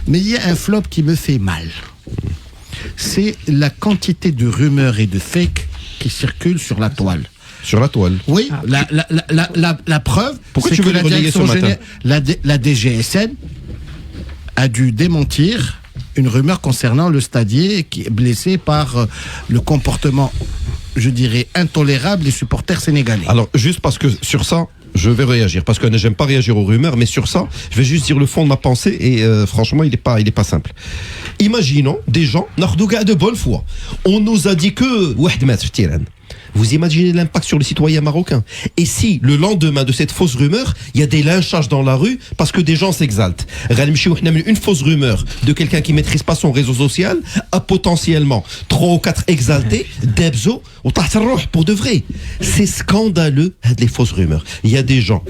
Mais il y a un flop qui me fait mal. C'est la quantité de rumeurs et de fakes qui circulent sur la toile. Sur la toile. Oui, la preuve, pourquoi c'est tu veux que les relayer ce matin la DGSN a dû démentir une rumeur concernant le stadier qui est blessé par le comportement, je dirais, intolérable des supporters sénégalais. Alors, juste parce que sur ça, je vais réagir, parce que j'aime pas réagir aux rumeurs, mais sur ça, je vais juste dire le fond de ma pensée, et franchement, il est pas simple. Imaginons des gens, de bonne foi. On nous a dit que, vous imaginez l'impact sur les citoyens marocains. Et si, le lendemain de cette fausse rumeur, il y a des lynchages dans la rue parce que des gens s'exaltent. Une fausse rumeur de quelqu'un qui maîtrise pas son réseau social a potentiellement 3 ou 4 exaltés, d'ebzo, ou pour de vrai. C'est scandaleux, les fausses rumeurs. Il y a des gens,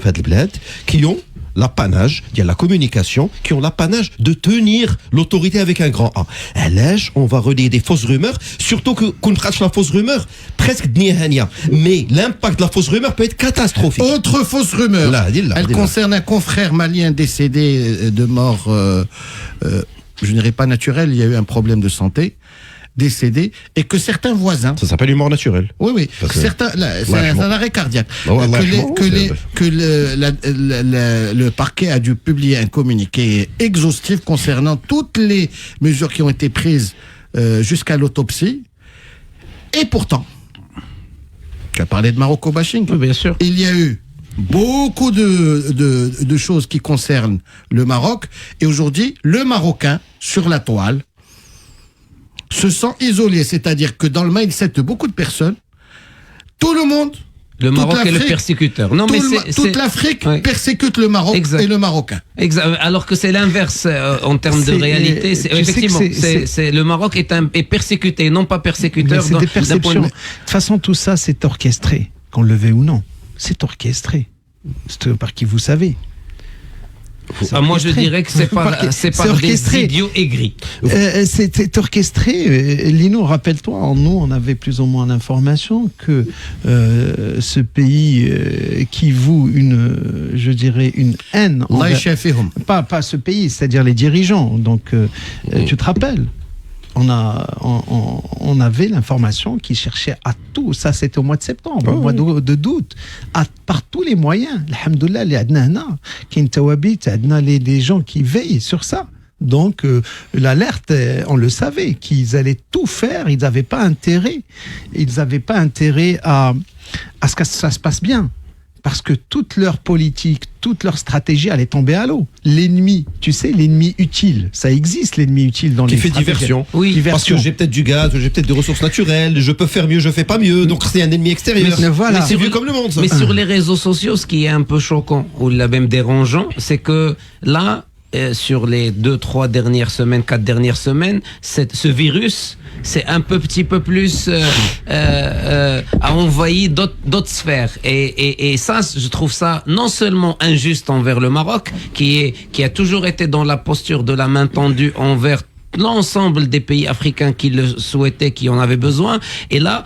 qui ont l'apanage, il y a la communication, qui ont l'apanage de tenir l'autorité avec un grand A. À l'âge, on va relayer des fausses rumeurs, surtout qu'on trace la fausse rumeur presque d'niahania. Mais l'impact de la fausse rumeur peut être catastrophique. Autre fausse rumeur. Elle concerne un confrère malien décédé de mort, je dirais pas naturelle, il y a eu un problème de santé. Décédé, et que certains voisins... Ça s'appelle une mort naturelle. Oui. Certains, c'est un arrêt cardiaque. Le parquet a dû publier un communiqué exhaustif concernant toutes les mesures qui ont été prises jusqu'à l'autopsie. Et pourtant, tu as parlé de Marocco bashing. Oui, bien sûr. Il y a eu beaucoup de choses qui concernent le Maroc. Et aujourd'hui, le Marocain, sur la toile, se sent isolé, c'est-à-dire que dans le mindset de beaucoup de personnes, tout le monde, le Maroc est le persécuteur. Non, mais toute l'Afrique persécute le Maroc et le Marocain. Alors que c'est l'inverse en termes de réalité. Effectivement, le Maroc est persécuté, non pas persécuteur. C'est des perceptions. De toute façon, tout ça, c'est orchestré, qu'on le veuille ou non. C'est orchestré. C'est par qui vous savez. Moi, je dirais que c'est par des idiots aigris. C'est orchestré. Lino, rappelle-toi, nous, on avait plus ou moins l'information que ce pays qui voue je dirais, une haine. Pas ce pays, c'est-à-dire les dirigeants. Donc, tu te rappelles? On avait l'information qui cherchait à tout, ça c'était au mois de septembre, au mois d'août, par tous les moyens. Alhamdoulilah, les gens qui veillent sur ça. Donc l'alerte, on le savait, qu'ils allaient tout faire, ils n'avaient pas intérêt à ce que ça se passe bien. Parce que toute leur politique, toute leur stratégie allait tomber à l'eau. L'ennemi, tu sais, l'ennemi utile, ça existe, l'ennemi utile dans les stratégies. Qui fait diversion. Oui. Parce que j'ai peut-être du gaz, j'ai peut-être des ressources naturelles, je peux faire mieux, je fais pas mieux, donc c'est un ennemi extérieur. Mais c'est vu comme le monde, ça. Mais sur les réseaux sociaux, ce qui est un peu choquant, ou là même dérangeant, c'est que là, sur les 2-3 dernières semaines, 4 dernières semaines, ce virus, c'est un petit peu plus a envahi d'autres sphères. Et ça, je trouve ça non seulement injuste envers le Maroc, qui a toujours été dans la posture de la main tendue envers l'ensemble des pays africains qui le souhaitaient, qui en avaient besoin, et là,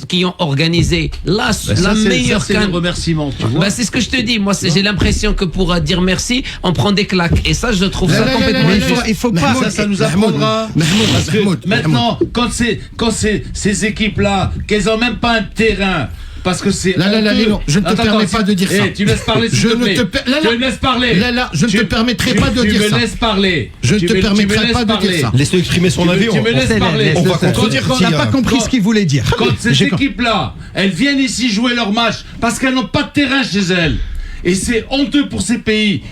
qui ont organisé la meilleure c'est le remerciement, tu vois. C'est ce que je te dis. Moi, j'ai l'impression que pour dire merci, on prend des claques. Et ça, je trouve ça complètement injuste. Il faut pas. Ça nous apprendra. Parce que maintenant, quand ces équipes-là, qu'elles ont même pas un terrain. Parce que c'est. Lino, je ne te permets pas de dire ça. Tu me laisses parler, s'il te plaît. Tu me laisses parler. Je ne te permettrai pas de dire ça. Tu me laisses parler. Je ne te permettrai pas de dire ça. Laisse-le exprimer son avis. Tu me laisses parler. On va contredire. On n'a pas compris ce qu'il voulait dire. Quand ces équipes-là, elles viennent ici jouer leur match parce qu'elles n'ont pas de terrain chez elles. Et c'est honteux pour ces pays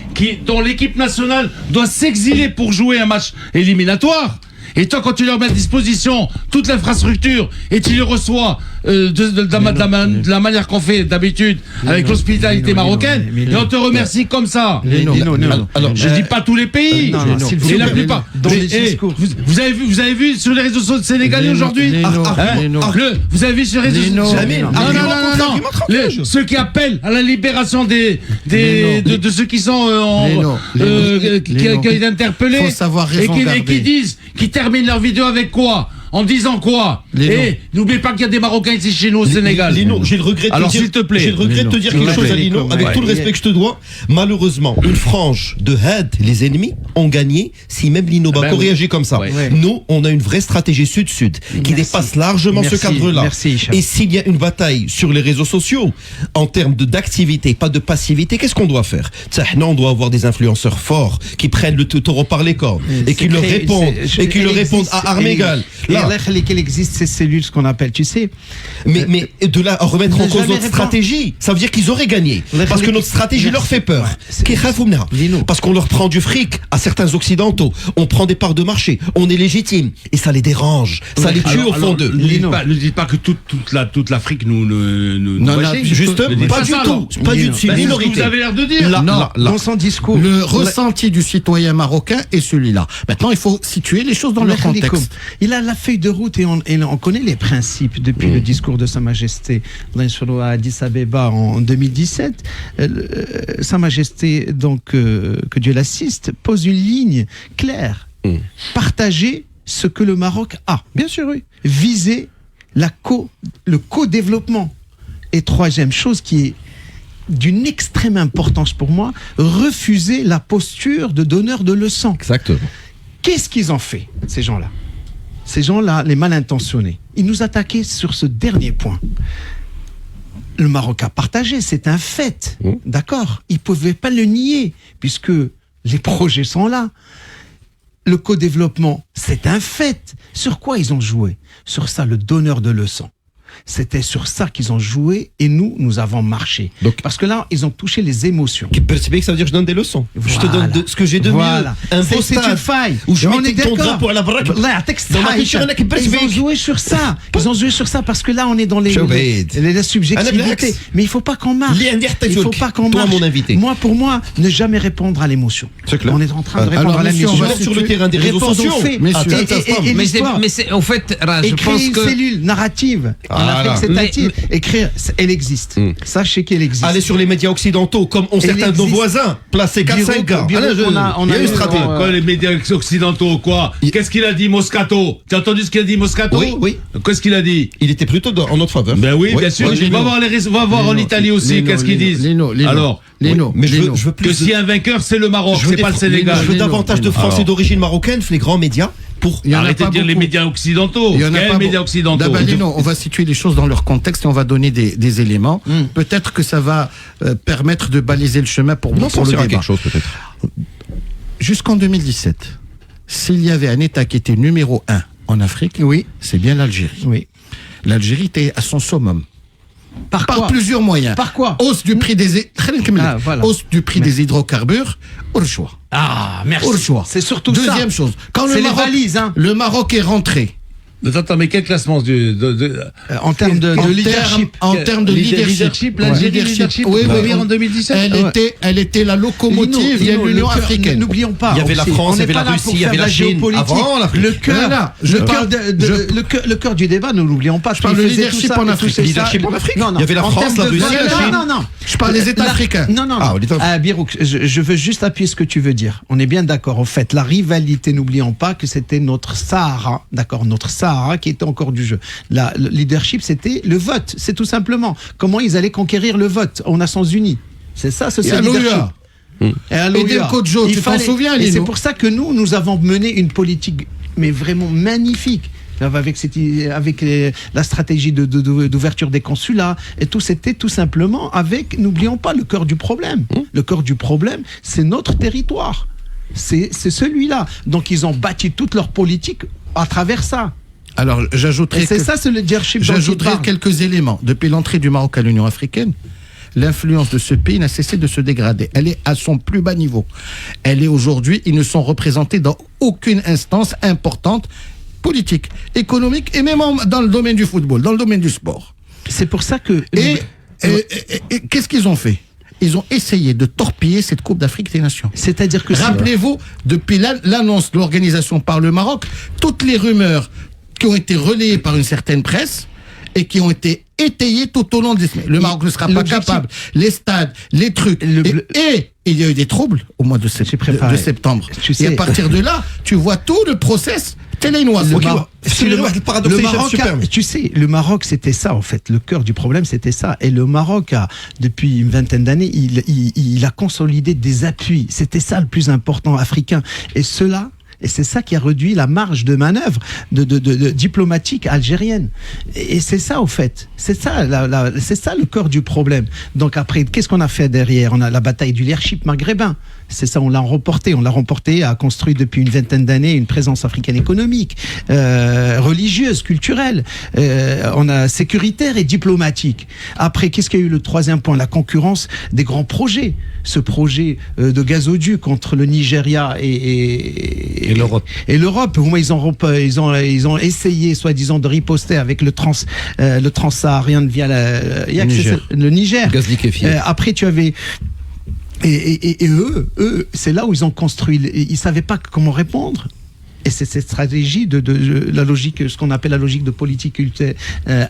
dont l'équipe nationale doit s'exiler pour jouer un match éliminatoire. Et toi, quand tu leur mets à disposition toute l'infrastructure et tu les reçois de la manière qu'on fait d'habitude avec l'hospitalité marocaine, et on te remercie comme ça. Alors, je dis pas tous les pays, c'est la plupart. Vous avez vu sur les réseaux sociaux sénégalais aujourd'hui? Vous avez vu sur les réseaux sociaux? Non. Ceux qui appellent à la libération de ceux qui sont qui ont été interpellés et qui disent, qui terminent leur vidéo avec quoi? en disant quoi? Lino. Et n'oubliez pas qu'il y a des Marocains ici chez nous au Sénégal. Lino, j'ai le regret de Alors, te dire, s'il te plaît. j'ai le regret de te dire Lino, quelque s'il te chose à plaît. Lino, avec Ouais. tout le respect que je te dois. Malheureusement, une frange de Had, les ennemis, ont gagné si même Lino Bako oui. réagit comme ça. Ouais. Ouais. Nous, on a une vraie stratégie sud-sud qui Merci. dépasse largement ce Merci. cadre-là. Merci, Hicham. Et s'il y a une bataille sur les réseaux sociaux, en termes d'activité, pas de passivité, qu'est-ce qu'on doit faire? Non, on doit avoir des influenceurs forts qui prennent le taureau par les cornes et qui leur répondent, à armes égales. Là, Qu'il existe ces cellules, ce qu'on appelle, tu sais. mais de là à remettre Ne en cause jamais notre répondre. stratégie, ça veut dire qu'ils auraient gagné. Les Parce que notre stratégie Merci. leur fait peur. Ouais, c'est- Lino. Parce qu'on leur prend du fric à certains occidentaux. On prend des parts de marché. On est légitime. Et ça les dérange. Ça les tue au fond d'eux. Ne dites pas que toute l'Afrique nous Non, là, bashing. Juste, Ne dites pas du ça, tout. alors. Pas du tout. C'est Ben, une c'est ce que minorité. vous avez l'air de dire. Non, Dans son discours. le ressenti du citoyen marocain est celui-là. Maintenant, il faut situer les choses dans leur contexte. Il a la feuille de route et on connaît les principes depuis le discours de Sa Majesté à Addis Abeba en 2017. Sa Majesté, donc que Dieu l'assiste, pose une ligne claire. Partager ce que le Maroc a. Bien sûr, oui. Viser le co-développement. Et troisième chose qui est d'une extrême importance pour moi, refuser la posture de donneur de leçons. Exactement. Qu'est-ce qu'ils ont fait, ces gens-là? Ces gens-là, les mal intentionnés, ils nous attaquaient sur ce dernier point. Le Maroc a partagé, c'est un fait. D'accord? Ils ne pouvaient pas le nier, puisque les projets sont là. Le co-développement, c'est un fait. Sur quoi ils ont joué? Sur ça, le donneur de leçons. C'était sur ça qu'ils ont joué et nous avons marché. Donc- Parce que là, ils ont touché les émotions. Ça veut dire que je donne des leçons. Je te Voilà. donne ce que j'ai de Voilà. mieux. Un C'est- beau c'est stade une faille. où je On mettais est ton d'accord. drapeau à la baraque. Là, texte Dans ma high, culture, on a qui ils ont perce- joué sur ça. Ils ont joué sur ça parce que là, on est dans Showbiz. la Anna subjectivité. Blacks. Mais il faut pas qu'on marche. Les Indiens, Il faut pas qu'on toi, marche. mon invité. Pour moi, ne jamais répondre à l'émotion. C'est clair. On est en train de Alors, répondre à monsieur, on l'émotion. va Sur le terrain des réseaux Répondre aux sociaux. faits. Messieurs. Et Mais l'histoire. c'est au fait, Raj, Et je créer pense une que cellule narrative en Voilà. Afrique, c'est-à-dire écrire, elle existe. Sachez qu'elle existe. Aller sur les médias occidentaux, comme ont certains de nos existe. voisins, placés qu'à Biro- 5 gars. Biro- Alain, on il y a a une eu- stratégie. Quoi, les médias occidentaux, quoi? Qu'est-ce qu'il a dit, Moscato? Tu as entendu ce qu'il a dit, Moscato? Oui, oui. Qu'est-ce qu'il a dit? Il était plutôt en notre faveur. Ben oui, bien sûr. Lino. On va voir en Italie aussi, Lino, qu'est-ce qu'ils Lino, disent. Lino, Alors, Lino, Mais je Lino. veux que plus s'il y a un vainqueur, c'est le Maroc, Je veux c'est pas le des- Sénégal. Je veux Lino, davantage de Lino. Français Alors. d'origine marocaine, les grands médias, pour Il y en a Arrêtez pas de dire les beaucoup. médias occidentaux. Il y en a Quels pas médias beaucoup. occidentaux? D'abord, Lino, on va situer les choses dans leur contexte et on va donner des éléments. Peut-être que ça va permettre de baliser le chemin pour non, le sortira débat. quelque chose peut-être. Jusqu'en 2017, s'il y avait un État qui était numéro 1 en Afrique, Oui, c'est bien l'Algérie. oui. L'Algérie était à son summum. Par Par quoi? plusieurs moyens. Par quoi? Hausse du prix Ah, voilà. hausse du prix des hydrocarbures, au choix. Ah, merci. Au choix. C'est surtout ça. Deuxième chose, quand C'est le les Maroc, valises, hein. le Maroc est rentré. Attends, mais quel classement En termes de leadership. En termes de leadership, l'Algérie, leadership, oui, oui, en 2017. elle était la locomotive de Lino, l'Union le cœur, africaine. N'oublions pas. Il y avait la aussi, France, on il y n'est avait pas la là Russie, pour il y faire avait de la Chine géopolitique. avant l'Afrique. Le cœur, Voilà, je parle le cœur du débat, ne l'oublions pas. parle de leadership en Afrique. Leadership en Afrique. Non, non. Il y avait la En France, termes la de Russie, la valeurs- Chine. Non, non. Je parle des États africains. Non, non, Ah, non. les États- Birouk, je veux juste appuyer ce que tu veux dire. On est bien d'accord. En fait, la rivalité, n'oublions pas que c'était notre Sahara, d'accord, notre Sahara qui était encore du jeu. Le leadership, c'était le vote. C'est tout simplement comment ils allaient conquérir le vote aux Nations Unies. C'est ça, c'est Et à le leadership. l'OUA. Et à Et l'OUA. Del Kodjo, Il tu t'en fallait- souviens, Et Lino? c'est pour ça que nous avons mené une politique, mais vraiment magnifique. Avec la stratégie d'ouverture des consulats et tout, c'était tout simplement avec, n'oublions pas, le cœur du problème. Le cœur du problème, c'est notre territoire. C'est celui-là. Donc ils ont bâti toute leur politique à travers ça. Alors, Et j'ajouterai c'est que- ça, c'est le leadership dont il j'ajouterai parle. quelques éléments. Depuis l'entrée du Maroc à l'Union africaine, l'influence de ce pays n'a cessé de se dégrader. Elle est à son plus bas niveau. Elle est aujourd'hui, ils ne sont représentés dans aucune instance importante, politique, économique et même dans le domaine du football, dans le domaine du sport. C'est pour ça que... Et qu'est-ce qu'ils ont fait? Ils ont essayé de torpiller cette Coupe d'Afrique des Nations. C'est-à-dire que... Rappelez-vous, depuis l'annonce de l'organisation par le Maroc, toutes les rumeurs qui ont été relayées par une certaine presse et qui ont été étayées tout au long des semaines. Le Maroc ne sera pas l'objectif- capable. Les stades, les trucs. Et il y a eu des troubles au mois de septembre. préparé. De septembre. Tu Et sais- à partir de là, tu vois tout le process Télénois. Le Ok, Mar- ouais. si Le paradoxe, le j'aime Maroc super, mais- tu sais, le Maroc, c'était ça, en fait. Le cœur du problème, c'était ça. Et le Maroc, depuis une vingtaine d'années, il a consolidé des appuis. C'était ça le plus important africain. Et c'est ça qui a réduit la marge de manœuvre de diplomatique algérienne. Et c'est ça, au fait. C'est ça, c'est ça le cœur du problème. Donc après, qu'est-ce qu'on a fait derrière? On a la bataille du leadership maghrébin. C'est ça, on l'a remporté. On l'a remporté, a construit depuis une vingtaine d'années une présence africaine économique, religieuse, culturelle, on a sécuritaire et diplomatique. Après, qu'est-ce qu'il y a eu le troisième point? La concurrence des grands projets. Ce projet de gazoduc contre le Nigeria Et l'Europe. Et l'Europe, où ils ont essayé, soi-disant, de riposter avec le transsaharien via le Niger. Gaz liquéfié. Après, tu avais et eux, c'est là où ils ont construit. Ils savaient pas comment répondre. Et c'est cette stratégie de la logique, ce qu'on appelle la logique de politique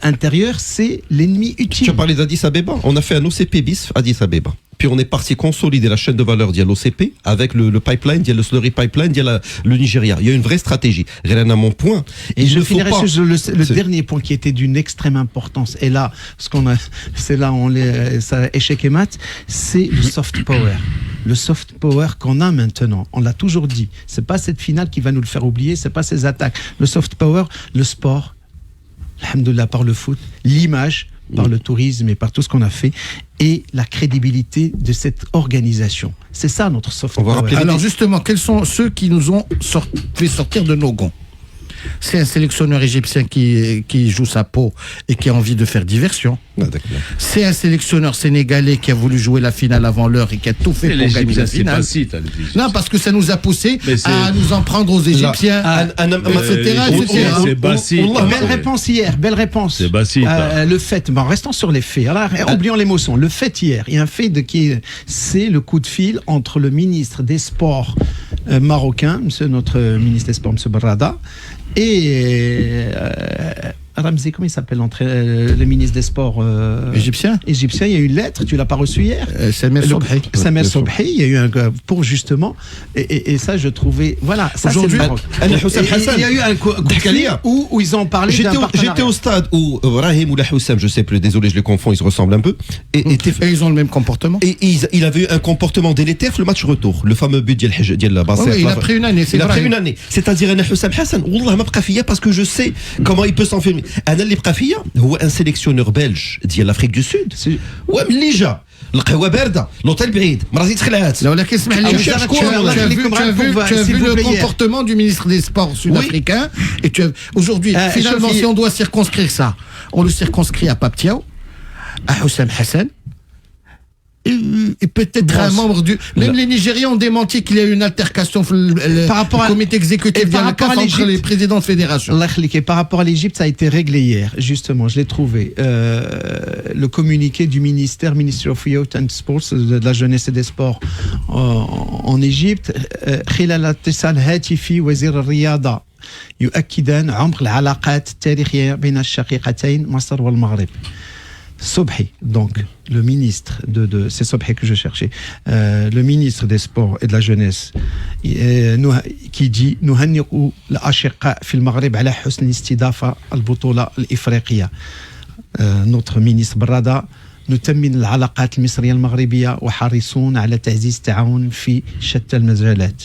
intérieure, c'est l'ennemi utile. Tu as parlé d'Addis Abeba. On a fait un OCP bis Addis Abeba. Puis on est parti consolider la chaîne de valeur d'il y a l'OCP avec le pipeline, il y a le slurry pipeline, il y a le Nigeria. Il y a une vraie stratégie. Rien à mon point. Et je ne faut finirai pas- sur le dernier point qui était d'une extrême importance. Et là, c'est là ça échec et mat, c'est le soft power. Le soft power qu'on a maintenant, on l'a toujours dit. C'est pas cette finale qui va nous le faire oublier, c'est pas ces attaques. Le soft power, le sport, alhamdoulilah, par le foot, l'image, par le tourisme et par tout ce qu'on a fait, et la crédibilité de cette organisation. C'est ça notre soft On va power. rappeler- Alors justement, quels sont ceux qui nous ont fait sortir de nos gonds? C'est un sélectionneur égyptien qui joue sa peau et qui a envie de faire diversion. Ah, d'accord. C'est un sélectionneur sénégalais qui a voulu jouer la finale avant l'heure et qui a tout fait Et pour gagner l'Égypte, la c'est finale. facile, t'as l'Égypte. Non, parce que ça nous a poussé Mais c'est- à nous en prendre aux Égyptiens, etc. C'est Bassi. Belle réponse hier, belle réponse. C'est Bassi, Le fait, bon, restons sur les faits. Alors, oublions l'émotion. Le fait hier, il y a un fait c'est le coup de fil entre le ministre des Sports marocain, notre ministre des Sports, M. Barrada, et Ramzi, comment il s'appelle le ministre des Sports Égyptien. égyptien. Il y a eu une lettre, tu l'as pas reçue hier? Samer Sobhi. Samer Sobhi, il y a eu pour justement, et ça je trouvais, voilà, ça c'est le Aujourd'hui, Maroc. Anna Houssam Et Hassan. il y a eu un coup de fil où ils ont parlé d'un partenariat. J'étais au stade où Rahim ou la Houssam, je sais plus, désolé, je les confonds, ils se ressemblent un peu. Et ils ont le même comportement. il avait eu un comportement délétère le match retour, le fameux but de la Basset. Oui, il a pris une année, c'est Il a vrai. pris une année. C'est-à-dire Anna Houssam Hassan, Wallah ma bqa fia parce que je sais comment il peut s'enfermer. Anna اللي بقى فيا هو un sélectionneur belge ديال l'Afrique du Sud. وملي جا القهوه بارده لوطيل بعيد مراتي تخلعات. Là, ولكن اسمح لي, Ah, tu cherche as quoi, vu- Allah, tu as vu- Khalikoum tu as vu- Rakoum, tu as s'il vu vous le plaît, hier. comportement du ministre des Sports sud-africain. Et aujourd'hui, finalement, Sophie- si on doit circonscrire ça, on le circonscrit à Paptiao, à Houssam Hassan. Et peut-être un membre du. Même les Nigériens ont démenti qu'il y a eu une altercation Par rapport au à- comité exécutif et par de la rapport à CAF entre l'Égypte. les présidents de fédération. Allah khlik. Et par rapport à l'Égypte, ça a été réglé hier, justement, je l'ai trouvé. Le communiqué du Ministry of Youth and Sports, de la jeunesse et des sports en Égypte, خلال اتصال هاتفي وزير الرياضة يؤكدان عمق العلاقات التاريخية بين الشقيقتين مصر والمغرب. Sobhi, donc le ministre c'est Sobhi que je cherchais, le ministre des Sports et de la Jeunesse, qui dit نهنئ الأشقاء في المغرب على حسن الاستضافة البطولة الإفريقية. Notre ministre Barrada, نتمن العلاقات المصرية المغربية وحريصون على تعزيز التعاون في شتى المجالات.